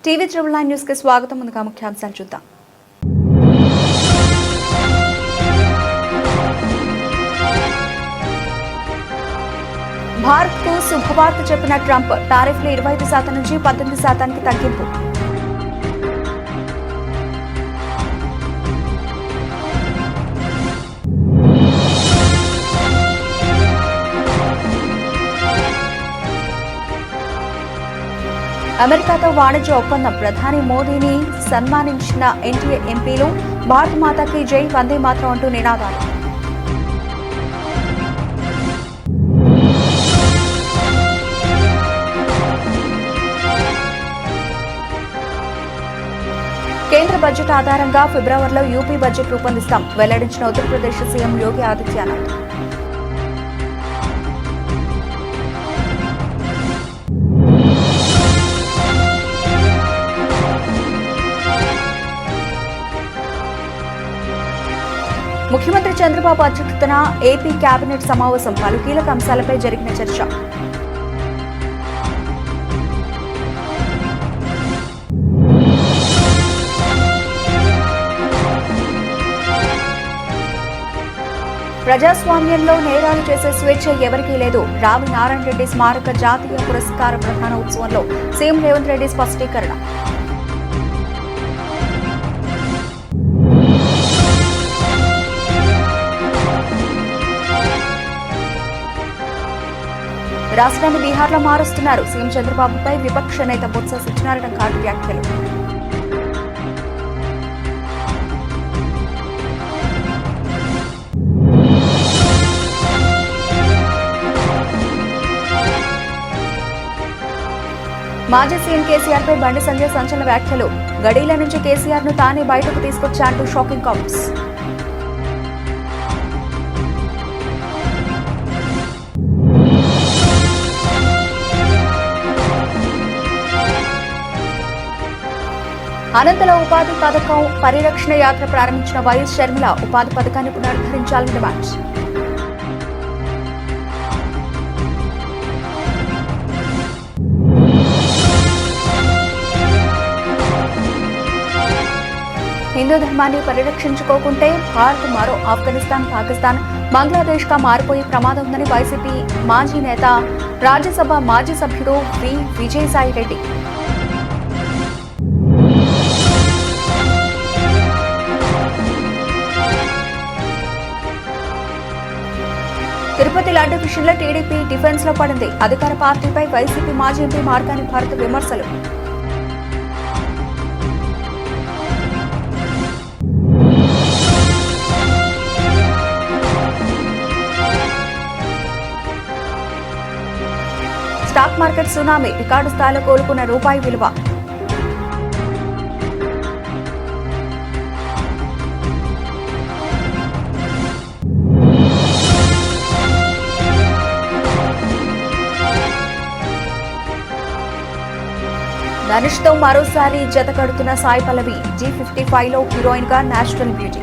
TV triple 9 news కి స్వాగతం. ముందుగా ముఖ్యాంశాలు చూద్దాం. భారత్ కు శుభవార్త చెప్పిన ట్రంప్, టారిఫ్లు 25% నుంచి 18% తగ్గింపు. అమెరికాతో వాణిజ్య ఒప్పందం, ప్రధాని మోదీని సన్మానించిన ఎన్డీఏ ఎంపీలు. భారత్ మాతాకి జై, వందే మాతరం అంటూ నినాదాలు. కేంద్ర బడ్జెట్ ఆధారంగా ఫిబ్రవరిలో యూపీ బడ్జెట్ రూపొందిస్తాం, వెల్లడించిన ఉత్తరప్రదేశ్ సీఎం యోగి ఆదిత్యనాథ్. ముఖ్యమంత్రి చంద్రబాబు అధ్యక్షతన ఏపీ కేబినెట్ సమావేశం, పలు కీలక అంశాలపై జరిగిన చర్చ. ప్రజాస్వామ్యంలో నేరాలు చేసే స్వేచ్ఛ ఎవరికీ లేదు. రావి నారాయణ రెడ్డి స్మారక జాతీయ పురస్కార ప్రధాన ఉత్సవంలో సీఎం రేవంత్ రెడ్డి స్పష్టీకరణ. రాష్ట్రాన్ని బీహార్లో మారుస్తున్నారు, సీఎం చంద్రబాబుపై విపక్ష నేత బొత్స సత్యనారాయణ ఘాటు వ్యాఖ్యలు. మాజీ సీఎం కేసీఆర్ పై బండి సంజయ్ సంచలన వ్యాఖ్యలు. గడీల నుంచి కేసీఆర్ ను తానే బయటకు తీసుకొచ్చా అంటూ షాకింగ్ కామెంట్స్. అనంతలో ఉపాధి పథకం పరిరక్షణ యాత్ర ప్రారంభించిన వైఎస్ షర్మిల, ఉపాధి పథకాన్ని పునరుద్ధరించాలని డిమాండ్. హిందూ ధర్మాన్ని పరిరక్షించుకోకుంటే భారత్ మరో ఆఫ్ఘనిస్తాన్, పాకిస్తాన్, బంగ్లాదేశ్ గా మారిపోయే ప్రమాదం ఉందని వైసీపీ మాజీ నేత, రాజ్యసభ మాజీ సభ్యుడు వి విజయసాయి రెడ్డి. తిరుపతి లడ్డు విషయంలో టీడీపీ డిఫెన్స్ లో పడింది. అధికార పార్టీపై వైసీపీ మాజీ ఎంపీ మార్గాని భారత విమర్శలు. స్టాక్ మార్కెట్ సునామీ, రికార్డు స్థాయిలో కోలుకున్న రూపాయి విలువ. ధనుష్ తో మరోసారి జత కడుతున్న సాయి పల్లవి, G55 లో హీరోయిన్ గా నేషనల్ బ్యూటీ.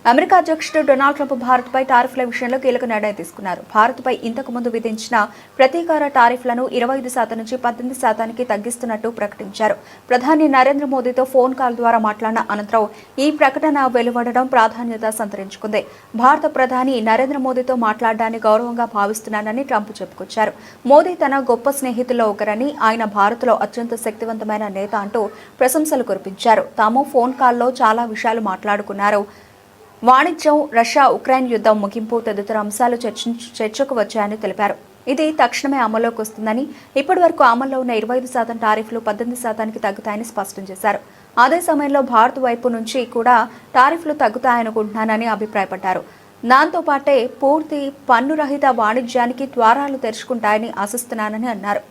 అమెరికా అధ్యక్షుడు డొనాల్డ్ ట్రంప్ భారత్ పై టారిఫ్ల విషయంలో కీలక నిర్ణయం తీసుకున్నారు. భారత్ పై ఇంతకు ముందు విధించిన ప్రతీకార టారిఫ్లను 25% నుంచి 18% తగ్గిస్తున్నట్టు ప్రకటించారు. ప్రధాని నరేంద్ర మోదీతో ఫోన్ కాల్ ద్వారా మాట్లాడిన అనంతరం ఈ ప్రకటన వెలువడడం ప్రాధాన్యత సంతరించుకుంది. భారత ప్రధాని నరేంద్ర మోదీతో మాట్లాడడాన్ని గౌరవంగా భావిస్తున్నానని ట్రంప్ చెప్పుకొచ్చారు. మోదీ తన గొప్ప స్నేహితుల్లో ఒకరని, ఆయన భారత్లో అత్యంత శక్తివంతమైన నేత అంటూ ప్రశంసలు కురిపించారు. తాము ఫోన్ కాల్లో చాలా విషయాలు మాట్లాడుకున్నారు. వాణిజ్యం, రష్యా ఉక్రెయిన్ యుద్ధం ముగింపు తదితర అంశాలు చర్చకు వచ్చాయని తెలిపారు. ఇది తక్షణమే అమల్లోకి వస్తుందని, ఇప్పటి వరకు అమల్లో ఉన్న 25% టారిఫ్లు 18% తగ్గుతాయని స్పష్టం చేశారు. అదే సమయంలో భారత్ వైపు నుంచి కూడా టారిఫ్లు తగ్గుతాయనుకుంటున్నానని అభిప్రాయపడ్డారు. దాంతో పాటే పూర్తి పన్ను రహిత వాణిజ్యానికి ద్వారాలు తెరుచుకుంటాయని ఆశిస్తున్నానని అన్నారు.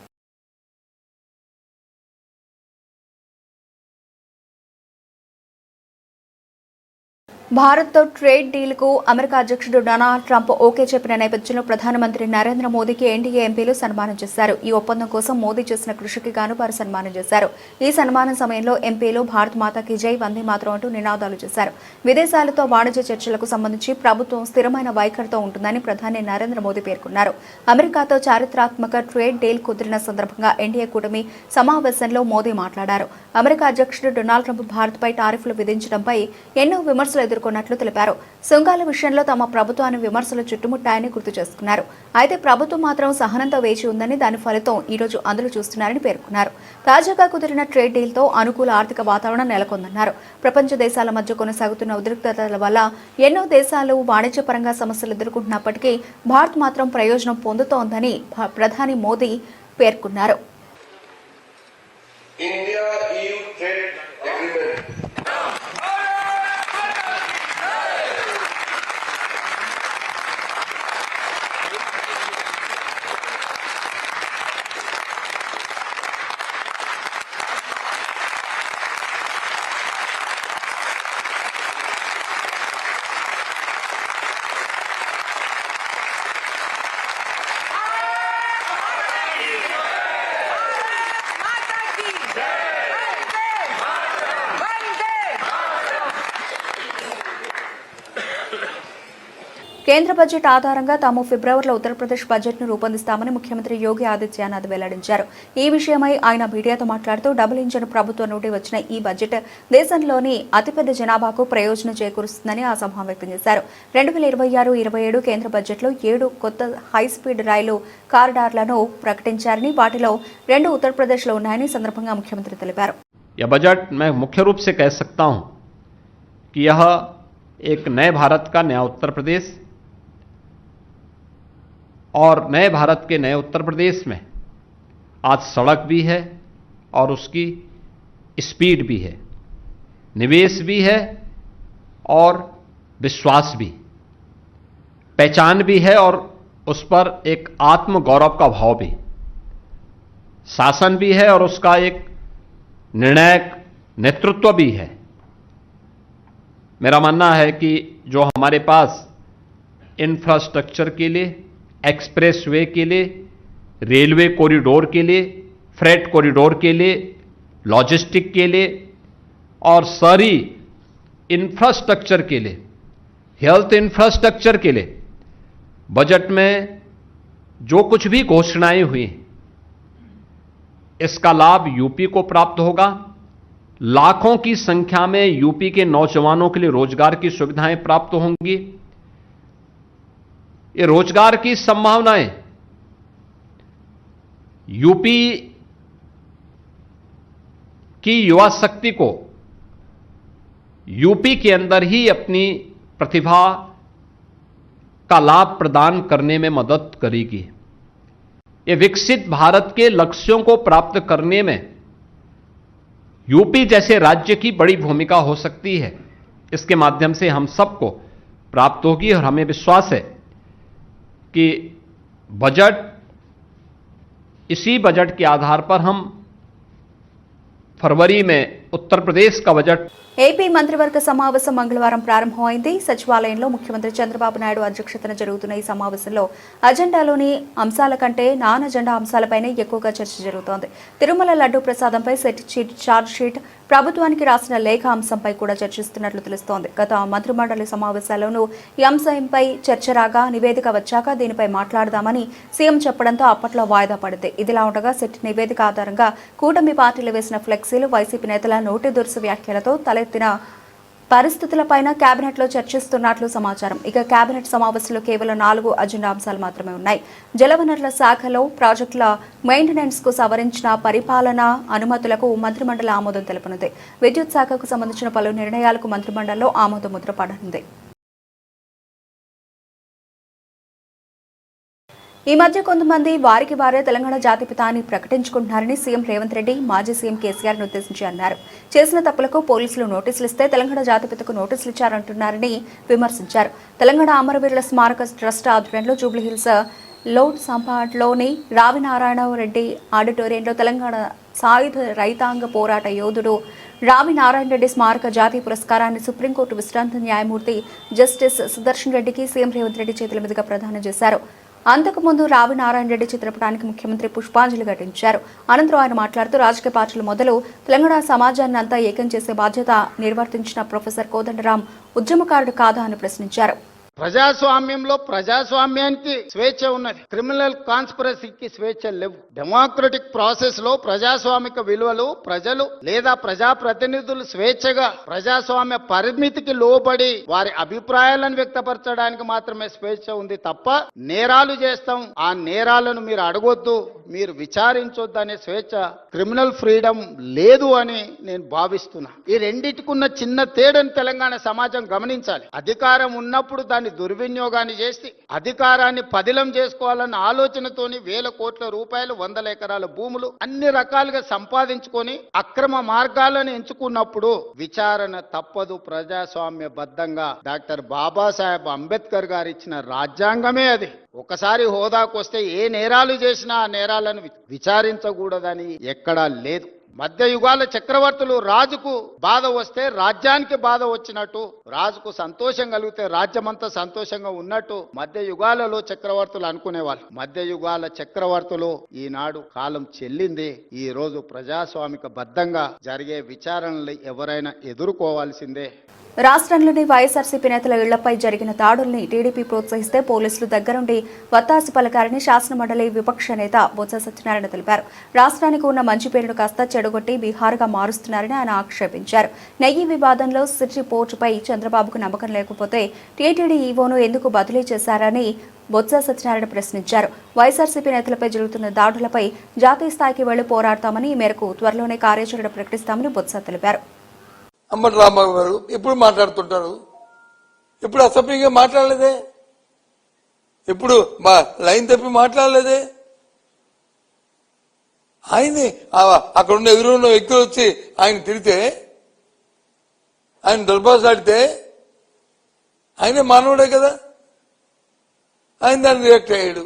భారత్తో ట్రేడ్ డీల్కు అమెరికా అధ్యక్షుడు డొనాల్డ్ ట్రంప్ ఓకే చెప్పిన నేపథ్యంలో ప్రధానమంత్రి నరేంద్ర మోదీకి ఎన్డీఏ ఎంపీలు సన్మానం చేశారు. ఈ ఒప్పందం కోసం మోదీ చేసిన కృషికి గాను వారు సన్మానం చేశారు. ఈ సన్మానం సమయంలో ఎంపీలు భారత్ మాతాకి జై, వందే మాతరం అంటూ నినాదాలు చేశారు. విదేశాలతో వాణిజ్య చర్చలకు సంబంధించి ప్రభుత్వం స్థిరమైన వైఖరితో ఉంటుందని ప్రధాని నరేంద్ర మోదీ పేర్కొన్నారు. అమెరికాతో చారిత్రాత్మక ట్రేడ్ డీల్ కుదిరిన సందర్భంగా ఎన్డీఏ కూటమి సమావేశంలో మోదీ మాట్లాడారు. అమెరికా అధ్యక్షుడు డొనాల్డ్ ట్రంప్ భారత్పై టారిఫ్లు విధించడంపై ఎన్నో విమర్శలు ఎదుర్కొన్నట్లు తెలిపారు. సుంకాల విషయంలో తమ ప్రభుత్వాన్ని విమర్శలు చుట్టుముట్టాయని గుర్తు చేసుకున్నారు. అయితే ప్రభుత్వం మాత్రం సహనంతో వేచి ఉందని, దాని ఫలితం ఈ రోజు అందరూ చూస్తున్నారని పేర్కొన్నారు. తాజాగా కుదిరిన ట్రేడ్ డీల్తో అనుకూల ఆర్థిక వాతావరణం నెలకొందన్నారు. ప్రపంచ దేశాల మధ్య కొనసాగుతున్న ఉద్రిక్తతల వల్ల ఎన్నో దేశాలు వాణిజ్యపరంగా సమస్యలు ఎదుర్కొంటున్నప్పటికీ భారత్ మాత్రం ప్రయోజనం పొందుతోందని ప్రధాని మోదీ పేర్కొన్నారు. కేంద్ర బడ్జెట్ ఆధారంగా తాము ఫిబ్రవరిలో ఉత్తరప్రదేశ్ బడ్జెట్ను రూపొందిస్తామని ముఖ్యమంత్రి యోగి ఆదిత్యనాథ్ వెల్లడించారు. ఈ విషయమై ఆయన మీడియాతో మాట్లాడుతూ డబుల్ ఇంజన్ ప్రభుత్వం నుండి వచ్చిన ఈ బడ్జెట్ దేశంలోని అతిపెద్ద జనాభాకు ప్రయోజనం చేకూరుస్తుందని అసహనం వ్యక్తం చేశారు. 2026-27 కేంద్ర బడ్జెట్లో 7 కొత్త హైస్పీడ్ రైలు కారిడార్లను ప్రకటించారని, వాటిలో 2 ఉత్తరప్రదేశ్లో ఉన్నాయని సందర్భంగా ముఖ్యమంత్రి తెలిపారు. यह बजट मैं मुख्य रूप से कह सकता हूं कि यह एक नए भारत का नया उत्तर प्रदेश और नए भारत के नए उत्तर प्रदेश में आज सड़क भी है और उसकी स्पीड भी है, निवेश भी है और विश्वास भी, पहचान भी है और उस पर एक आत्म गौरव का भाव भी, शासन भी है और उसका एक निर्णायक नेतृत्व भी है। मेरा मानना है कि जो हमारे पास इंफ्रास्ट्रक्चर के लिए, एक्सप्रेसवे के लिए, रेलवे कॉरिडोर के लिए, फ्रेट कॉरिडोर के लिए, लॉजिस्टिक के लिए और शहरी इंफ्रास्ट्रक्चर के लिए, हेल्थ इंफ्रास्ट्रक्चर के लिए बजट में जो कुछ भी घोषणाएं हुई इसका लाभ यूपी को प्राप्त होगा। लाखों की संख्या में यूपी के नौजवानों के लिए रोजगार की सुविधाएं प्राप्त होंगी। ये रोजगार की संभावनाएं यूपी की युवा शक्ति को यूपी के अंदर ही अपनी प्रतिभा का लाभ प्रदान करने में मदद करेगी। ये विकसित भारत के लक्ष्यों को प्राप्त करने में यूपी जैसे राज्य की बड़ी भूमिका हो सकती है। इसके माध्यम से हम सबको प्राप्त होगी और हमें विश्वास है कि बजट, इसी बजट के आधार पर हम फरवरी में उत्तर प्रदेश का बजट ఏపీ మంత్రివర్గ సమావేశం మంగళవారం ప్రారంభమైంది. సచివాలయంలో ముఖ్యమంత్రి చంద్రబాబు నాయుడు అధ్యక్షతన జరుగుతున్న ఈ సమావేశంలో అజెండాలోని అంశాల కంటే నాన్ అజెండా అంశాలపైనే ఎక్కువగా చర్చ జరుగుతోంది. తిరుమల లడ్డూ ప్రసాదంపై ఛార్జ్ షీట్, ప్రభుత్వానికి రాసిన లేఖ అంశంపై కూడా చర్చిస్తున్నట్లు తెలుస్తోంది. గత మంత్రిమండలి సమావేశాల్లోనూ ఈ అంశంపై చర్చ రాగా నివేదిక వచ్చాక దీనిపై మాట్లాడదామని సీఎం చెప్పడంతో అప్పట్లో వాయిదా పడింది. ఇదిలా ఉండగా సెట్ నివేదిక ఆధారంగా కూటమి పార్టీలు వేసిన ఫ్లెక్సీలు, వైసీపీ నేతల నోటి దురుసు వ్యాఖ్యలతో తలెత్తిన పరిస్థితులపైన కేబినెట్లో చర్చిస్తున్నట్లు సమాచారం. ఇక కేబినెట్ సమావేశంలో కేవలం 4 అజెండా అంశాలు మాత్రమే ఉన్నాయి. జలవనరుల శాఖలో ప్రాజెక్టుల మెయింటెనెన్స్ కు సవరించిన పరిపాలనా అనుమతులకు మంత్రిమండలి ఆమోదం తెలుపనుంది. విద్యుత్ శాఖకు సంబంధించిన పలు నిర్ణయాలకు మంత్రిమండలిలో ఆమోద ముద్ర పడనుంది. ఈ మధ్య కొంతమంది వారికి వారే తెలంగాణ జాతిపిత అని ప్రకటించుకుంటున్నారని సీఎం రేవంత్ రెడ్డి మాజీ సీఎం కేసీఆర్ ఉద్దేశించి అన్నారు. చేసిన తప్పులకు పోలీసులు నోటీసులు ఇస్తే తెలంగాణ జాతిపితకు నోటీసులు ఇచ్చారంటున్నారని విమర్శించారు. తెలంగాణ అమరవీరుల స్మారక ట్రస్ట్ ఆధ్వర్యంలో జూబ్లీహిల్స్ లోడ్ సంపాట్లోని రావినారాయణ రెడ్డి ఆడిటోరియంలో తెలంగాణ సాయుధ రైతాంగ పోరాట యోధుడు రావి నారాయణ రెడ్డి స్మారక జాతీయ పురస్కారాన్ని సుప్రీంకోర్టు విశ్రాంత న్యాయమూర్తి జస్టిస్ సుదర్శన్ రెడ్డికి సీఎం రేవంత్ రెడ్డి చేతుల మీదుగా ప్రదానం చేశారు. అంతకుముందు రావి నారాయణ రెడ్డి చిత్రపటానికి ముఖ్యమంత్రి పుష్పాంజలి ఘటించారు. అనంతరం ఆయన మాట్లాడుతూ రాజకీయ పార్టీలు మొదలు తెలంగాణ సమాజాన్ని అంతా ఏకం చేసే బాధ్యత నిర్వర్తించిన ప్రొఫెసర్ కోదండరాం ఉద్యమకారుడు కాదా అని ప్రశ్నించారు. ప్రజాస్వామ్యంలో ప్రజాస్వామ్యానికి స్వేచ్ఛ ఉన్నది, క్రిమినల్ కాన్స్పిరసీకి స్వేచ్ఛ లేవు. డెమోక్రటిక్ ప్రాసెస్ లో ప్రజాస్వామిక విలువలు ప్రజలు లేదా ప్రజాప్రతినిధులు స్వేచ్ఛగా ప్రజాస్వామ్య పరిమితికి లోబడి వారి అభిప్రాయాలను వ్యక్తపరచడానికి మాత్రమే స్వేచ్ఛ ఉంది తప్ప నేరాలు చేస్తాం, ఆ నేరాలను మీరు అడగొద్దు, మీరు విచారించొద్దు అనే స్వేచ్ఛ, క్రిమినల్ ఫ్రీడమ్ లేదు అని నేను భావిస్తున్నా. ఈ రెండింటికున్న చిన్న తేడాను తెలంగాణ సమాజం గమనించాలి. అధికారం ఉన్నప్పుడు దాన్ని దుర్వినియోగాన్ని చేసి అధికారాన్ని పదిలం చేసుకోవాలన్న ఆలోచనతోని వేల కోట్ల రూపాయలు, వందల ఎకరాల భూములు అన్ని రకాలుగా సంపాదించుకొని అక్రమ మార్గాలను ఎంచుకున్నప్పుడు విచారణ తప్పదు. ప్రజాస్వామ్య బద్ధంగా డాక్టర్ బాబాసాహెబ్ అంబేద్కర్ గారు ఇచ్చిన రాజ్యాంగమే అది. ఒకసారి హోదాకు వస్తే ఏ నేరాలు చేసినా ఆ నేరాలను విచారించకూడదని ఎక్కడా లేదు. మధ్యయుగాల చక్రవర్తులు రాజుకు బాధ వస్తే రాజ్యానికి బాధ వచ్చినట్టు, రాజుకు సంతోషం కలిగితే రాజ్యమంతా సంతోషంగా ఉన్నట్టు మధ్యయుగాలలో చక్రవర్తులు అనుకునేవాళ్ళు. మధ్యయుగాల చక్రవర్తులు ఈనాడు కాలం చెల్లింది. ఈ రోజు ప్రజాస్వామిక బద్ధంగా జరిగే విచారణలు ఎవరైనా ఎదుర్కోవాల్సిందే. రాష్ట్రంలోని వైఎస్ఆర్సీపీ నేతల ఇళ్లపై జరిగిన దాడుల్ని టీడీపీ ప్రోత్సహిస్తే పోలీసులు దగ్గరుండి వత్తాసు పలకారని శాసనమండలి విపక్ష నేత బొత్స సత్యనారాయణ తెలిపారు. రాష్ట్రానికి ఉన్న మంచి పేరును కాస్త చెడగొట్టి బీహార్గా మారుస్తున్నారని ఆయన ఆక్షేపించారు. నెయ్యి వివాదంలో సిటీ పోర్టుపై చంద్రబాబుకు నమ్మకం లేకపోతే టీటీడీ ఈవోను ఎందుకు బదిలీ చేశారని బొత్స సత్యనారాయణ ప్రశ్నించారు. వైఎస్ఆర్సీపీ నేతలపై జరుగుతున్న దాడులపై జాతీయ స్థాయికి వెళ్లి పోరాడతామని, ఈ మేరకు త్వరలోనే కార్యాచరణ ప్రకటిస్తామని బొత్స తెలిపారు. అంబటి రాంబాబు గారు ఎప్పుడు మాట్లాడుతుంటారు, ఎప్పుడు అసభ్యంగా మాట్లాడలేదే, ఎప్పుడు లైన్ తప్పి మాట్లాడలేదే. ఆయన్ని అక్కడున్న ఎదురున్న వ్యక్తులు వచ్చి ఆయన తిడితే, ఆయన దుర్భాషాడితే ఆయనే మానవుడే కదా, ఆయన దాన్ని రియాక్ట్ అయ్యాడు.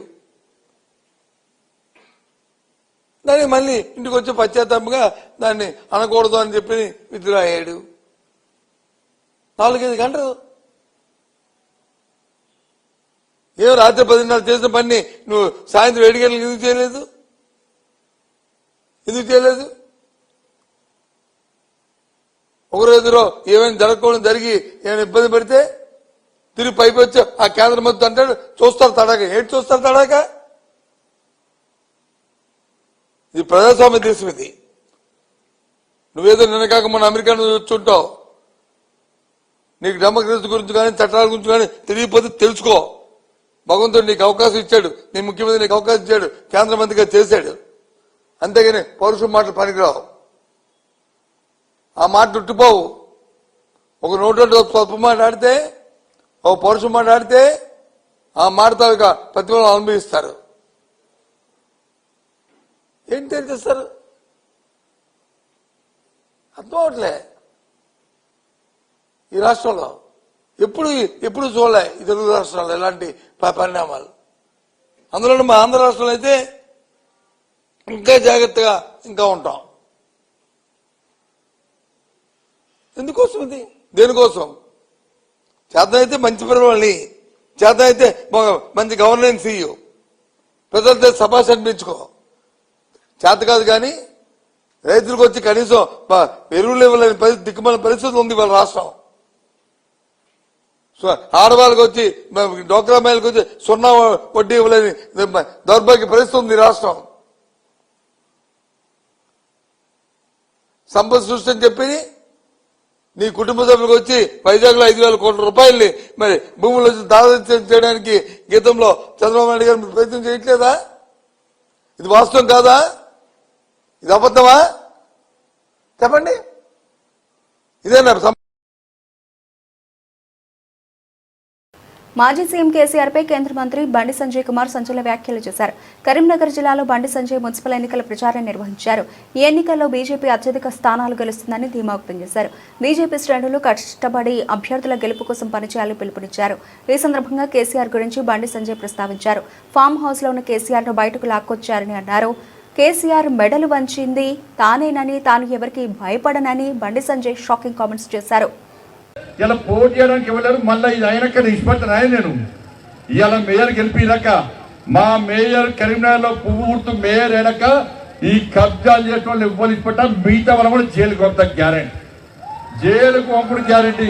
దాన్ని మళ్ళీ ఇంటికి వచ్చి పశ్చాత్తాపంగా దాన్ని అనకూడదు అని చెప్పి విత్డ్రా అయ్యాడు. 4-5 గంటలు ఏం రాత్రి 10:30 చేసిన పని నువ్వు సాయంత్రం 7 గంటలకు ఎందుకు చేయలేదు? ఒకరోజులో ఏమైనా జరగకూడదు జరిగి ఏమైనా ఇబ్బంది పడితే తిరిగి పైకి వచ్చి ఆ కేంద్రం మొత్తం అంటాడు చూస్తారు తడాక. ఏంటి చూస్తారు తడాక? ఇది ప్రజాస్వామ్య దేశం. ఇది నువ్వేదో నిన్న కాక మన అమెరికా నుంచి వచ్చుంటావు, నీకు డెమోక్రసీ గురించి కానీ చట్టాల గురించి కానీ తెలియకపోతే తెలుసుకో. భగవంతుడు నీకు అవకాశం ఇచ్చాడు, నీ ముఖ్యమంత్రి నీకు అవకాశం ఇచ్చాడు, కేంద్ర మంత్రిగా చేశాడు. అంతేగాని పౌరుషం మాటలు పనికిరావు. ఆ మాట చుట్టుపోవు. ఒక నోట్లో స్వల్ప మాట ఆడితే, ఒక పౌరుషం మాట ఆడితే ఆ మాటతో ప్రతిఫలం అనుభవిస్తారు. ఏం తెలియజేస్తారు అర్థం అవట్లే. ఈ రాష్ట్రంలో ఎప్పుడు చూడలే ఈ తెలుగు రాష్ట్రాల్లో ఎలాంటి పరిణామాలు. అందులో మా ఆంధ్ర రాష్ట్రంలో అయితే ఇంకా జాగ్రత్తగా ఇంకా ఉంటాం. ఎందుకోసం ఇది? దేనికోసం? చేతనైతే మంచి పరిపాలన, చేతనైతే మంచి గవర్నెన్స్ ఇయ్యు, ప్రజలతో సభాష్ అనిపించుకో. చేత కాదు కానీ రైతులకు వచ్చి కనీసం ఎరువులు ఇవ్వలేని దిక్కుమాల పరిస్థితి ఉంది వాళ్ళ రాష్ట్రం. ఆడవాళ్ళకి వచ్చి డోక్రా మహిళలకు వచ్చి 0 వడ్డీ ఇవ్వలేని దౌర్భాగ్య పరిస్థితి ఉంది రాష్ట్రం. సంపద సృష్టి అని చెప్పి నీ కుటుంబ సభ్యులకు వచ్చి వైజాగ్ లో 5,000 కోట్ల రూపాయల్ని మరి భూములు వచ్చి దాదాపు చేయడానికి గీతంలో చంద్రబాబు నాయుడు గారు ప్రయత్నం చేయట్లేదా? ఇది వాస్తవం కాదా? ఇది అబద్ధమా? చెప్పండి. ఇదేనా? మాజీ సీఎం కేసీఆర్పై కేంద్ర మంత్రి బండి సంజయ్ కుమార్ సంచలన వ్యాఖ్యలు చేశారు. కరీంనగర్ జిల్లాలో బండి సంజయ్ మున్సిపల్ ఎన్నికల ప్రచారం నిర్వహించారు. ఈ ఎన్నికల్లో బీజేపీ అత్యధిక స్థానాలు గెలుస్తుందని ధీమా వ్యక్తం చేశారు. బీజేపీ శ్రేణులు కష్టపడి అభ్యర్థుల గెలుపు కోసం పనిచేయాలని పిలుపునిచ్చారు. ఈ సందర్భంగా కేసీఆర్ గురించి బండి సంజయ్ ప్రస్తావించారు. ఫామ్ హౌస్ లో ఉన్న కేసీఆర్ ను బయటకు లాక్కొచ్చారని అన్నారు. కేసీఆర్ మెడలు వంచింది తానేనని, తాను ఎవరికి భయపడనని బండి సంజయ్ షాకింగ్ కామెంట్స్ చేశారు. ఇలా పోటీ చేయడానికి ఇవ్వలేరు. మళ్ళీ ఇది అయినాక నిష్పత్తి నేను ఇవాళ మేయర్ గెలిపినాక మా మేయర్ కరీంనగర్ లో పువ్వు గుర్తు మేయర్ అయినాక ఈ కబ్జాలు చేసిన వాళ్ళు ఇవ్వాలి ఇప్పట మిగతా వాళ్ళు కూడా జైలుకు పంపుతా గ్యారెంటీ. జైలుకు పంపుడు గ్యారెంటీ.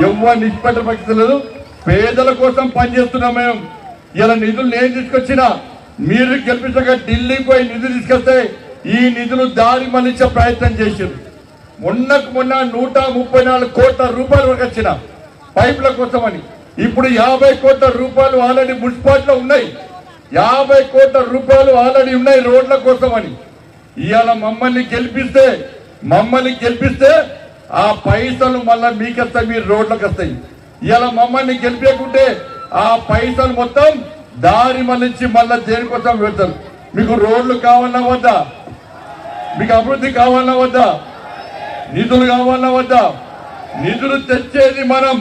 ఎవరు నిష్పత్తి పక్కలేదు. పేదల కోసం పనిచేస్తున్నాం మేము. ఇలా నిధులు నేను తీసుకొచ్చినా మీరు గెలిపించక ఢిల్లీకి పోయి నిధులు తీసుకొస్తే ఈ నిధులు దారి మళ్ళించే ప్రయత్నం చేశారు. మొన్న 134 కోట్ల రూపాయలు వరకు వచ్చిన పైపుల కోసమని. ఇప్పుడు 50 కోట్ల రూపాయలు ఆల్రెడీ మున్సిపాలిటీలో ఉన్నాయి. 50 కోట్ల రూపాయలు ఆల్రెడీ ఉన్నాయి రోడ్ల కోసమని. ఇవాళ మమ్మల్ని గెలిపిస్తే ఆ పైసలు మళ్ళా మీకు వస్తాయి, మీరు రోడ్లకు వస్తాయి. ఇవాళ మమ్మల్ని గెలిపేకుంటే ఆ పైసలు మొత్తం దారి మళ్ళించి మళ్ళా దేనికోసం పెడతారు. మీకు రోడ్లు కావాలన్నా వద్దా? మీకు అభివృద్ధి కావాలన్నా వద్దా? నిధులు కావాలన్నా వద్దా? నిధులు తెచ్చేది మనం,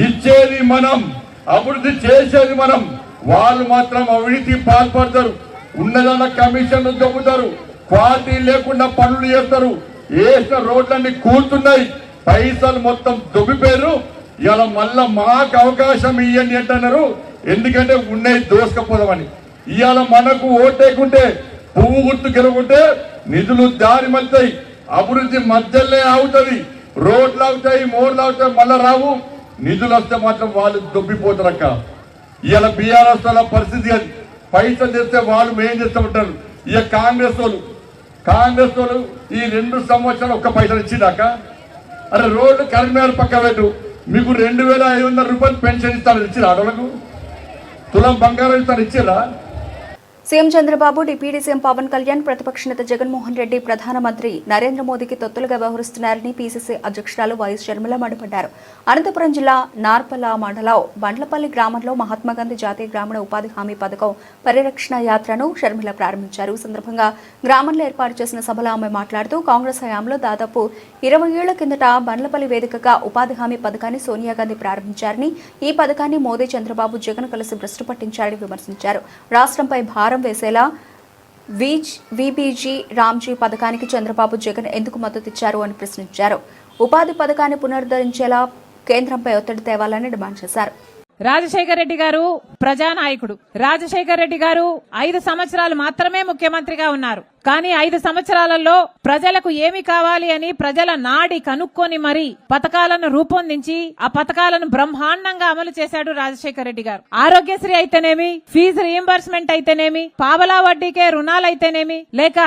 ఇచ్చేది మనం, అభివృద్ధి చేసేది మనం. వాళ్ళు మాత్రం అవినీతి పాల్పడతారు. ఉన్నదాన కమిషన్లు దొబ్బుతారు. క్వాలిటీ లేకుండా పనులు చేస్తారు. వేసిన రోడ్లన్నీ కూలుతున్నాయి. పైసలు మొత్తం దొబ్బిపోయారు. ఇలా మళ్ళా మాకు అవకాశం ఇవ్వండి అంటున్నారు. ఎందుకంటే ఉన్నాయి దోసుకపోదామని. ఇవాళ మనకు ఓటేకుంటే పువ్వు గుర్తు గెలుకుంటే నిధులు దారి మళ్తాయి. అభివృద్ధి మధ్యలోనే అవుతుంది. రోడ్లు అవుతాయి, మోర్లు అవుతాయి, మళ్ళా రావు. నిధులు వస్తే మాత్రం వాళ్ళు దొబ్బిపోతారక్క. ఇవాళ బీఆర్ఎస్ వాళ్ళ పరిస్థితి అది. పైసలు తెస్తే వాళ్ళు ఏం చేస్తామంటారు. ఇక కాంగ్రెస్ వాళ్ళు ఈ 2 సంవత్సరాలు ఒక్క పైసలు ఇచ్చిందాక. అరే రోడ్లు కరీంనగర్ పక్క పెట్టు. మీకు 2500 రూపాయలు పెన్షన్ ఇస్తాను ఇచ్చిన ఆడవాళ్ళకు. తులం బంగారం ఇస్తాను ఇచ్చిరా? CM Chandrababu, deputy CM Pawan Kalyan, ప్రతిపక్ష నేత జగన్మోహన్ రెడ్డి ప్రధానమంత్రి నరేంద్ర మోదీకి తొత్తులుగా వ్యవహరిస్తున్నారని పీసీసీ అధ్యక్షురాలు వైఎస్ షర్మిల మండిపడ్డారు. అనంతపురం జిల్లా నార్పల మండలం బండ్లపల్లి గ్రామంలో మహాత్మాగాంధీ జాతీయ గ్రామీణ ఉపాధి హామీ పథకం పరిరక్షణ యాత్రను షర్మిల ప్రారంభించారు. ఈ సందర్భంగా గ్రామంలో ఏర్పాటు చేసిన సభలో ఆమె మాట్లాడుతూ కాంగ్రెస్ హయాంలో దాదాపు 20 ఏళ్ల కిందట బండ్లపల్లి వేదికగా ఉపాధి హామీ పథకాన్ని సోనియాగాంధీ ప్రారంభించారని, ఈ పథకాన్ని మోదీ, చంద్రబాబు, జగన్ కలిసి భ్రష్టు పట్టించారని విమర్శించారు. రాష్ట్రంపై భారం వేసేలా వీబీజీ రామ్జీ పథకానికి చంద్రబాబు, జగన్ ఎందుకు మద్దతిచ్చారు అని ప్రశ్నించారు. ఉపాధి పథకాన్ని పునరుద్ధరించేలా కేంద్రంపై ఒత్తిడి తేవాలని డిమాండ్ చేశారు. రాజశేఖర రెడ్డి గారు ప్రజానాయకుడు. రాజశేఖర రెడ్డి గారు 5 సంవత్సరాలు మాత్రమే ముఖ్యమంత్రిగా ఉన్నారు. కానీ 5 సంవత్సరాలలో ప్రజలకు ఏమి కావాలి అని ప్రజల నాడి కనుక్కొని మరి పథకాలను రూపొందించి ఆ పథకాలను బ్రహ్మాండంగా అమలు చేశాడు రాజశేఖర రెడ్డి గారు. ఆరోగ్యశ్రీ అయితేనేమి, ఫీజు రీయింబర్స్మెంట్ అయితేనేమి, పావలా వడ్డీకే రుణాలైతేనేమి, లేక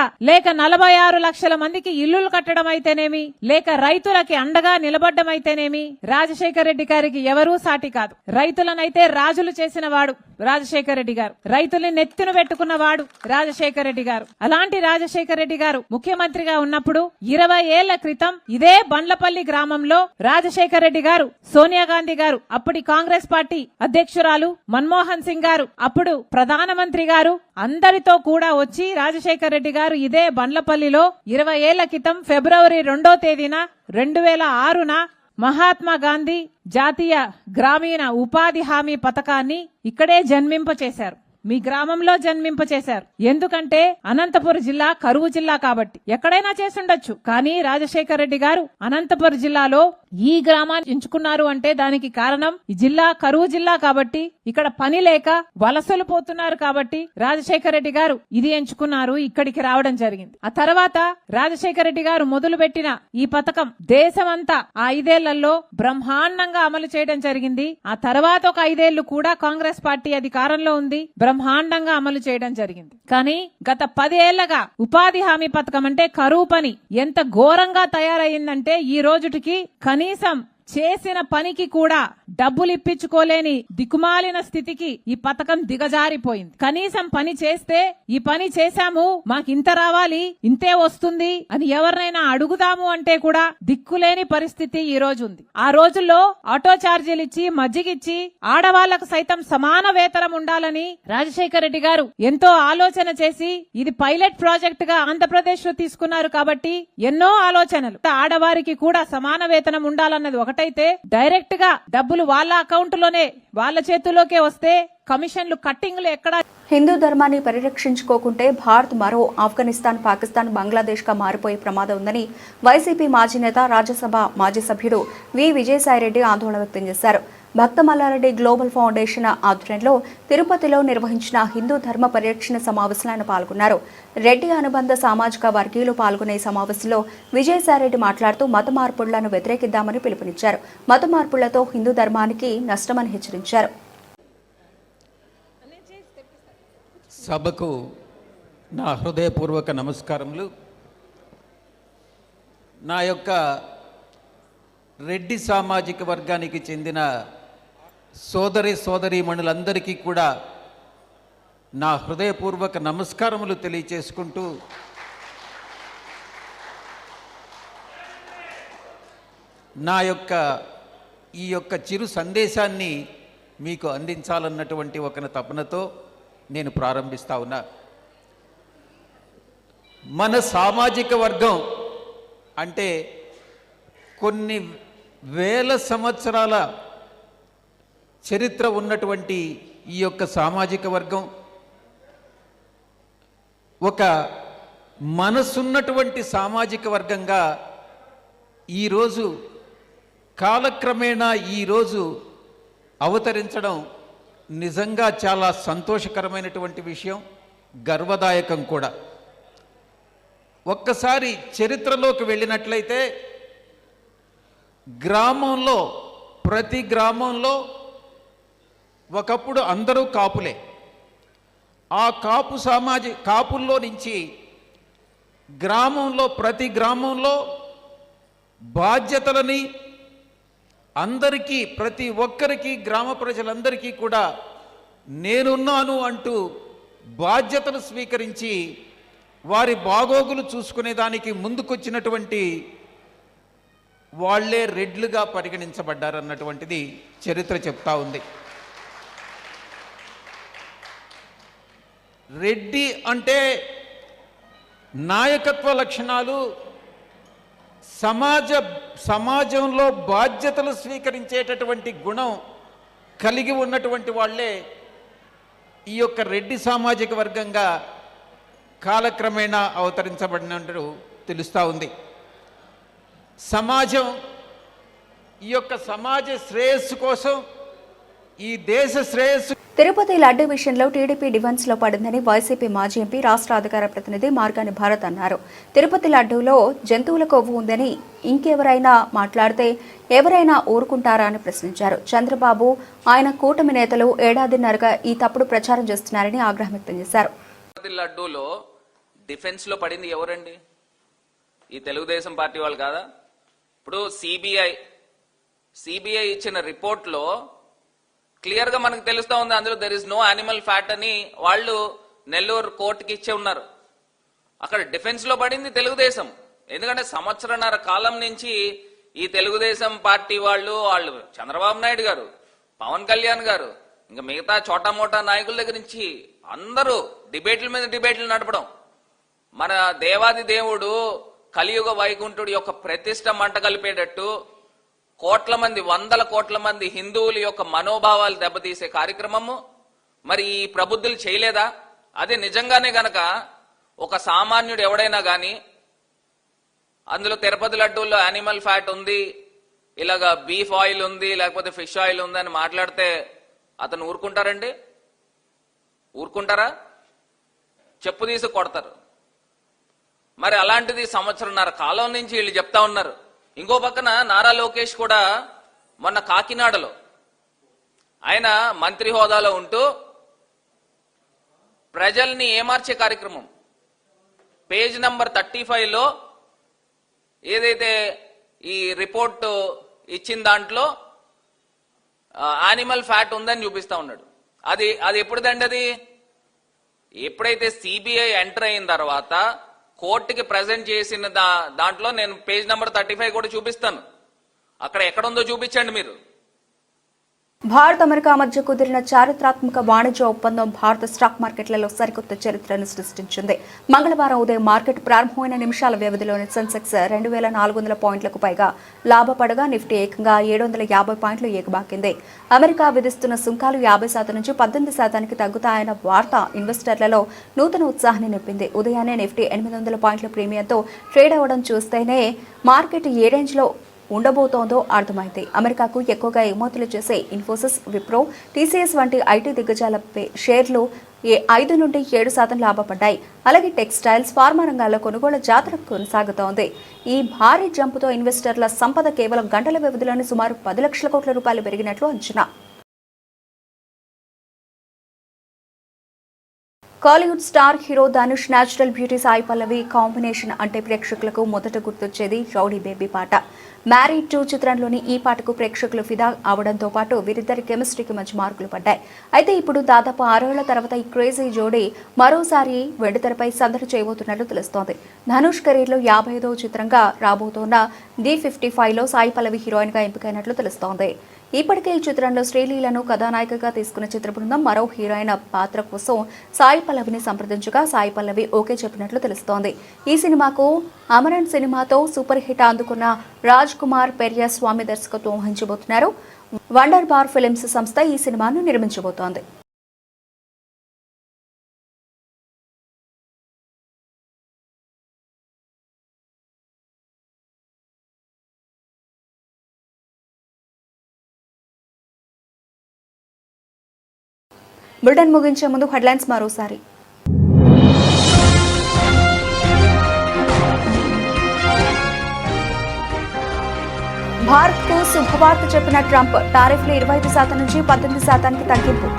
46 లక్షల మందికి ఇల్లులు కట్టడం అయితేనేమి, లేక రైతులకి అండగా నిలబడ్డం అయితేనేమి, రాజశేఖర రెడ్డి గారికి ఎవరూ సాటి కాదు. రైతులనైతే రాజులు చేసిన వాడు రాజశేఖర రెడ్డి గారు. రైతుల్ని నెత్తిన పెట్టుకున్న వాడు రాజశేఖర రెడ్డి గారు. అలాంటి రాజశేఖర రెడ్డి గారు ముఖ్యమంత్రిగా ఉన్నప్పుడు 20 ఏళ్ల క్రితం ఇదే బండ్లపల్లి గ్రామంలో రాజశేఖర రెడ్డి గారు, సోనియా గాంధీ గారు, అప్పటి కాంగ్రెస్ పార్టీ అధ్యక్షురాలు మన్మోహన్ సింగ్ గారు, అప్పుడు ప్రధానమంత్రి గారు అందరితో కూడా వచ్చి రాజశేఖర రెడ్డి గారు ఇదే బండ్లపల్లిలో 20 ఏళ్ల క్రితం ఫిబ్రవరి 2వ తేదీన 2006న మహాత్మా గాంధీ జాతీయ గ్రామీణ ఉపాధి హామీ పథకాన్ని ఇక్కడే జన్మింపచేశారు. మీ గ్రామంలో జన్మింపచేశారు. ఎందుకంటే అనంతపురం జిల్లా కరువు జిల్లా కాబట్టి. ఎక్కడైనా చేసుండొచ్చు, కానీ రాజశేఖర రెడ్డి గారు అనంతపురం జిల్లాలో ఈ గ్రామాన్ని ఎంచుకున్నారు అంటే దానికి కారణం ఈ జిల్లా కరువు జిల్లా కాబట్టి, ఇక్కడ పని లేక వలసలు పోతున్నారు కాబట్టి రాజశేఖర రెడ్డి గారు ఇది ఎంచుకున్నారు, ఇక్కడికి రావడం జరిగింది. ఆ తర్వాత రాజశేఖర రెడ్డి గారు మొదలుపెట్టిన ఈ పథకం దేశమంతా ఆ 5 ఏళ్లలో బ్రహ్మాండంగా అమలు చేయడం జరిగింది. ఆ తర్వాత ఒక 5 ఏళ్లు కూడా కాంగ్రెస్ పార్టీ అధికారంలో ఉంది, బ్రహ్మాండంగా అమలు చేయడం జరిగింది. కానీ గత 10 ఏళ్లగా ఉపాధి హామీ పథకం అంటే కరువు పని ఎంత ఘోరంగా తయారయ్యిందంటే ఈ రోజుటికి కనీసం చేసిన పనికి కూడా డబ్బులు ఇప్పించుకోలేని దిక్కుమాలిన స్థితికి ఈ పథకం దిగజారిపోయింది. కనీసం పని చేస్తే ఈ పని చేశాము, మాకు ఇంత రావాలి, ఇంతే వస్తుంది అని ఎవరినైనా అడుగుదాము అంటే కూడా దిక్కులేని పరిస్థితి ఈ రోజు ఉంది. ఆ రోజుల్లో ఆటో ఛార్జీలు ఇచ్చి, మజ్జిగిచ్చి ఆడవాళ్లకు సైతం సమాన వేతనం ఉండాలని రాజశేఖర రెడ్డి గారు ఎంతో ఆలోచన చేసి ఇది పైలట్ ప్రాజెక్ట్ గా ఆంధ్రప్రదేశ్ లో తీసుకున్నారు. కాబట్టి ఎన్నో ఆలోచనలు, ఆడవారికి కూడా సమాన వేతనం ఉండాలన్నది ఒకటైతే డైరెక్ట్ గా డబ్బులు వాళ్ళ అకౌంట్ లోనే వాళ్ళ చేతుల్లోకే వస్తే కమిషన్లు కట్టింగ్లు ఎక్కడ. హిందూ ధర్మాన్ని పరిరక్షించుకోకుంటే భారత్ మరో ఆఫ్ఘనిస్తాన్, పాకిస్తాన్, బంగ్లాదేశ్గా మారిపోయే ప్రమాదం ఉందని వైసీపీ మాజీ నేత, రాజ్యసభ మాజీ సభ్యుడు వి విజయసాయిరెడ్డి ఆందోళన వ్యక్తం చేశారు. భక్త మల్లారెడ్డి గ్లోబల్ ఫౌండేషన్ ఆధ్వర్యంలో తిరుపతిలో నిర్వహించిన హిందూ ధర్మ పరిరక్షణ సమావేశంలో ఆయన పాల్గొన్నారు. రెడ్డి అనుబంధ సామాజిక వర్గీయులు పాల్గొనే సమావేశంలో విజయసాయిరెడ్డి మాట్లాడుతూ మత మార్పులను వ్యతిరేకిద్దామని పిలుపునిచ్చారు. మత మార్పులతో హిందూ ధర్మానికి నష్టమని హెచ్చరించారు. సభకు నా హృదయపూర్వక నమస్కారములు. నా యొక్క రెడ్డి సామాజిక వర్గానికి చెందిన సోదరీమణులందరికీ కూడా నా హృదయపూర్వక నమస్కారములు తెలియచేసుకుంటూ నా యొక్క ఈ యొక్క చిరు సందేశాన్ని మీకు అందించాలన్నటువంటి ఒక తపనతో నేను ప్రారంభిస్తా ఉన్నా. మన సామాజిక వర్గం అంటే కొన్ని వేల సంవత్సరాల చరిత్ర ఉన్నటువంటి ఈ యొక్క సామాజిక వర్గం ఒక మనసున్నటువంటి సామాజిక వర్గంగా ఈరోజు కాలక్రమేణా ఈరోజు అవతరించడం నిజంగా చాలా సంతోషకరమైనటువంటి విషయం, గర్వదాయకం కూడా. ఒక్కసారి చరిత్రలోకి వెళ్ళినట్లయితే గ్రామంలో, ప్రతి గ్రామంలో ఒకప్పుడు అందరూ కాపులే. ఆ కాపుల్లో నుంచి గ్రామంలో, ప్రతి గ్రామంలో బాధ్యతలని అందరికీ, ప్రతి ఒక్కరికి, గ్రామ ప్రజలందరికీ కూడా నేనున్నాను అంటూ బాధ్యతలు స్వీకరించి వారి బాగోగులు చూసుకునేదానికి ముందుకొచ్చినటువంటి వాళ్లే రెడ్లుగా పరిగణించబడ్డారన్నటువంటిది చరిత్ర చెప్తా ఉంది. రెడ్డి అంటే నాయకత్వ లక్షణాలు, సమాజంలో బాధ్యతలు స్వీకరించేటటువంటి గుణం కలిగి ఉన్నటువంటి వాళ్ళే ఈ యొక్క రెడ్డి సామాజిక వర్గంగా కాలక్రమేణా అవతరించబడినట్టు తెలుస్తూ ఉంది. సమాజం, ఈ యొక్క సమాజ శ్రేయస్సు కోసం, ఈ దేశ శ్రేయస్సు. తిరుపతి లడ్డు విషయంలో టీడీపీ డిఫెన్స్ లో పడిందని వైసీపీ మాజీ ఎంపీ, రాష్ట్ర అధికార ప్రతినిధి మార్గాని భారత్ అన్నారు. తిరుపతి లడ్డూలో జంతువుల కొవ్వు ఉందని ఇంకెవరైనా మాట్లాడితే ఎవరైనా ఊరుకుంటారా అని ప్రశ్నించారు. చంద్రబాబు, ఆయన కూటమి నేతలు ఏడాదిన్నరగా ఈ తప్పుడు ప్రచారం చేస్తున్నారని ఆగ్రహం వ్యక్తం చేశారు. లడ్డూలో డిఫెన్స్ లో పడింది ఎవరండి? ఈ తెలుగుదేశం పార్టీ వాళ్ళు కాదా? ఇప్పుడు సిబిఐ ఇచ్చిన రిపోర్ట్ లో క్లియర్ గా మనకు తెలుస్తా ఉంది, అందులో there is no animal fat అని వాళ్ళు నెల్లూరు కోర్టుకి ఇచ్చే ఉన్నారు. అక్కడ డిఫెన్స్ లో పడింది తెలుగుదేశం. ఎందుకంటే సంవత్సరన్నర కాలం నుంచి ఈ తెలుగుదేశం పార్టీ వాళ్ళు చంద్రబాబు నాయుడు గారు, పవన్ కళ్యాణ్ గారు, ఇంకా మిగతా చోటా మోటా నాయకుల దగ్గర నుంచి అందరూ డిబేట్ల మీద డిబేట్లు నడపడం, మన దేవాది దేవుడు కలియుగ వైకుంఠుడి యొక్క ప్రతిష్ట మంట కలిపేటట్టు కోట్ల మంది, వందల కోట్ల మంది హిందువుల యొక్క మనోభావాలు దెబ్బతీసే కార్యక్రమము మరి ఈ ప్రబుద్ధులు చేయలేదా? అదే నిజంగానే గనక ఒక సామాన్యుడు ఎవడైనా గాని అందులో తిరుపతి లడ్డూల్లో యానిమల్ ఫ్యాట్ ఉంది, ఇలాగా బీఫ్ ఆయిల్ ఉంది, లేకపోతే ఫిష్ ఆయిల్ ఉంది అని మాట్లాడితే అతను ఊరుకుంటారండి? ఊరుకుంటారా? చెప్పు తీసి కొడతారు. మరి అలాంటిది సంవత్సరన్నర కాలం నుంచి వీళ్ళు చెప్తా ఉన్నారు. ఇంకో పక్కన నారా లోకేష్ కూడా మొన్న కాకినాడలో ఆయన మంత్రి హోదాలో ఉంటూ ప్రజల్ని ఏమార్చే కార్యక్రమం పేజ్ నంబర్ 35లో ఏదైతే ఈ రిపోర్ట్ ఇచ్చిన దాంట్లో యానిమల్ ఫ్యాట్ ఉందని చూపిస్తా ఉన్నాడు. అది ఎప్పుడుదండి? అది ఎప్పుడైతే సిబిఐ ఎంటర్ అయిన తర్వాత కోర్టుకి ప్రజెంట్ చేసిన దాంట్లో నేను పేజ్ నంబర్ 35 కూడా చూపిస్తాను. అక్కడ ఎక్కడుందో చూపించండి మీరు. భారత్ అమెరికా మధ్య కుదిరిన చారిత్రాత్మక వాణిజ్య ఒప్పందం భారత స్టాక్ మార్కెట్లలో సరికొత్త చరిత్రను సృష్టించింది. మంగళవారం ఉదయం మార్కెట్ ప్రారంభమైన నిమిషాల వ్యవధిలోని సెన్సెక్స్ 2,400 పాయింట్లకు పైగా లాభపడగా నిఫ్టీ ఏకంగా 750 పాయింట్లు ఎగబాకింది. అమెరికా విధిస్తున్న సుంకాలు 50% నుంచి 18% తగ్గుతాయన్న వార్త ఇన్వెస్టర్లలో నూతన ఉత్సాహాన్ని నింపింది. ఉదయాన్నే నిఫ్టీ 800 పాయింట్ల ప్రీమియంతో ట్రేడ్ అవ్వడం చూస్తేనే మార్కెట్ ఏ రేంజ్లో ఉండబోతోందో అర్థమైంది. అమెరికాకు ఎక్కువగా ఎగుమతులు చేసే ఇన్ఫోసిస్, విప్రో, టీసీఎస్ వంటి ఐటీ దిగ్గజాల షేర్లు 5 నుండి 7% లాభపడ్డాయి. అలాగే టెక్స్టైల్స్, ఫార్మా రంగాల్లో కొనుగోలు జాతర కొనసాగుతోంది. ఈ భారీ జంపుతో ఇన్వెస్టర్ల సంపద కేవలం గంటల వ్యవధిలోనే సుమారు 10 లక్షల కోట్ల రూపాయలు పెరిగినట్లు అంచనా. Kollywood star hero Dhanush natural beauty Sai Pallavi combination అంటే ప్రేక్షకులకు మొదట గుర్తొచ్చేది రౌడీ బేబీ పాట. మ్యారీడ్ 2 చిత్రంలోని ఈ పాటకు ప్రేక్షకులు ఫిదా అవడంతో పాటు వీరిద్దరి కెమిస్ట్రీకి మంచి మార్కులు పడ్డాయి. అయితే ఇప్పుడు దాదాపు 6 ఏళ్ల తర్వాత ఈ క్రేజీ జోడీ మరోసారి వెండితెరపై సందడి చేయబోతున్నట్లు తెలుస్తోంది. ధనుష్ కెరీర్లో 55వ చిత్రంగా రాబోతోన్న D55లో సాయి పల్లవి హీరోయిన్ గా ఎంపికైనట్లు తెలుస్తోంది. ఇప్పటికే ఈ చిత్రంలో శ్రీలీలను కథానాయికగా తీసుకున్న చిత్ర బృందం మరో హీరోయిన్ పాత్ర కోసం సాయి పల్లవిని సంప్రదించగా సాయి పల్లవి ఓకే చెప్పినట్లు తెలుస్తోంది. ఈ సినిమాకు అమరన్ సినిమాతో సూపర్ హిట్ అందుకున్న రాజ్ కుమార్ పెరియస్వామి దర్శకత్వం వహించబోతున్నారు. వండర్ బార్ ఫిలిమ్స్ సంస్థ ఈ సినిమాను నిర్మించబోతోంది. బులెటిన్ ముగించే ముందు హెడ్లైన్స్ మరోసారి. భారత్కు శుభవార్త చెప్పిన ట్రంప్, టారిఫ్లు 25% నుంచి 18% తగ్గింపు.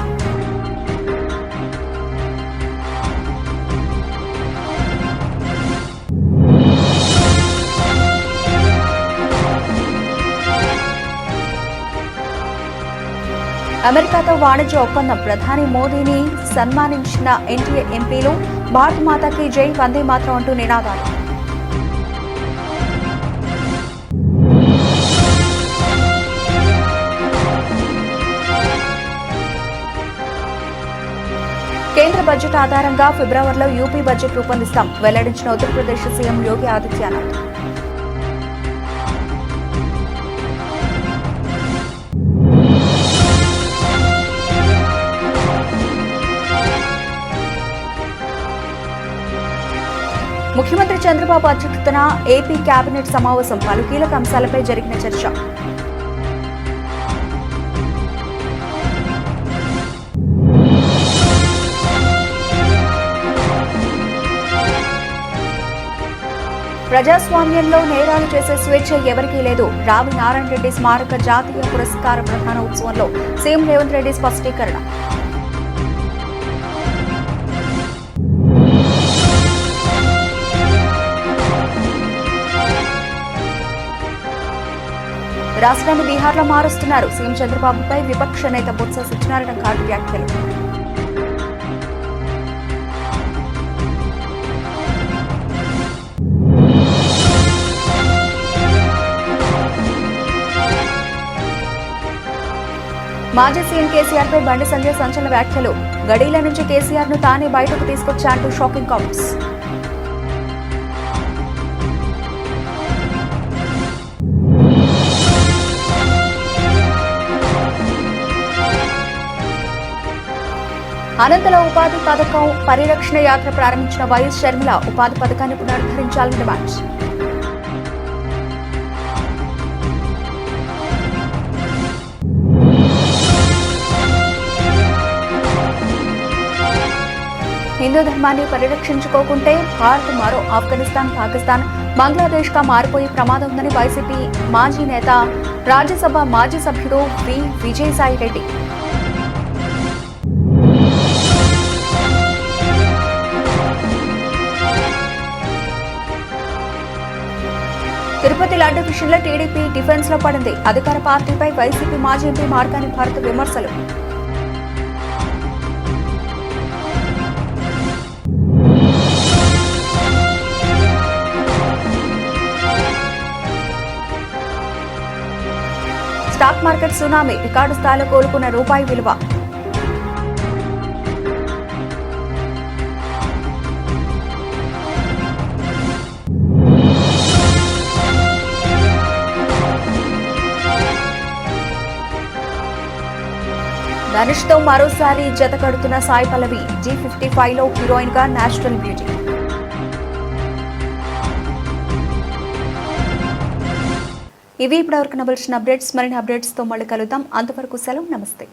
అమెరికాతో వాణిజ్య ఒప్పందం, ప్రధాని మోదీని సన్మానించిన ఎన్డీఏ ఎంపీలు. భారత్ మాతాకి జై, వందే మాతరం అంటూ నినాదాలు. కేంద్ర బడ్జెట్ ఆధారంగా ఫిబ్రవరిలో యూపీ బడ్జెట్ రూపొందిస్తాం, వెల్లడించిన ఉత్తరప్రదేశ్ సీఎం యోగి ఆదిత్యనాథ్. ముఖ్యమంత్రి చంద్రబాబు అధ్యక్షతన ఏపీ కేబినెట్ సమావేశం, పలు కీలక అంశాలపై జరిగిన చర్చ. ప్రజాస్వామ్యంలో నేరాలు చేసే స్వేచ్ఛ ఎవరికీ లేదు. రావి నారాయణ రెడ్డి స్మారక జాతీయ పురస్కార ప్రధాన ఉత్సవంలో సీఎం రేవంత్ రెడ్డి స్పష్టీకరణ. రాష్ట్రాన్ని బీహార్లో మారుస్తున్నారు, సీఎం చంద్రబాబుపై విపక్ష నేత బొత్స సత్యనారాయణ ఘాటు వ్యాఖ్యలు. మాజీ సీఎం కేసీఆర్ పై బండి సంజయ్ సంచలన వ్యాఖ్యలు. గడీల నుంచి కేసీఆర్ ను తానే బయటకు తీసుకొచ్చా అంటూ షాకింగ్ కామెంట్స్. అనంతల ఉపాధి పథకం పరిరక్షణ యాత్ర ప్రారంభించిన వైఎస్ షర్మిల, ఉపాధి పథకాన్ని పునరుద్ధరించాలని డిమాండ్. హిందూ ధర్మాన్ని పరిరక్షించుకోకుంటే భారత్ మరో ఆఫ్ఘనిస్తాన్, పాకిస్తాన్, బంగ్లాదేశ్ గా మారిపోయే ప్రమాదం ఉందని వైసీపీ మాజీ నేత, రాజ్యసభ మాజీ సభ్యుడు వి విజయసాయి రెడ్డి. తిరుపతి లడ్డు విషయంలో టీడీపీ డిఫెన్స్ లో పడింది. అధికార పార్టీపై వైసీపీ మాజీ ఎంపీ మార్గాని భారత్ విమర్శలు. స్టాక్ మార్కెట్ సునామీ, రికార్డు స్థాయిలో కోలుకున్న రూపాయి విలువ. ధనుష్ తో మరోసారి జత కడుతున్న సాయి పల్లవి, G55 లో హీరోయిన్ గా నేషనల్ బ్యూటీ. ఇవి ఇప్పటివరకు నవలసిన అప్డేట్స్. మరిన్ని అప్డేట్స్ తో మళ్ళీ కలుద్దాం. అంతవరకు సెలవు, నమస్తే.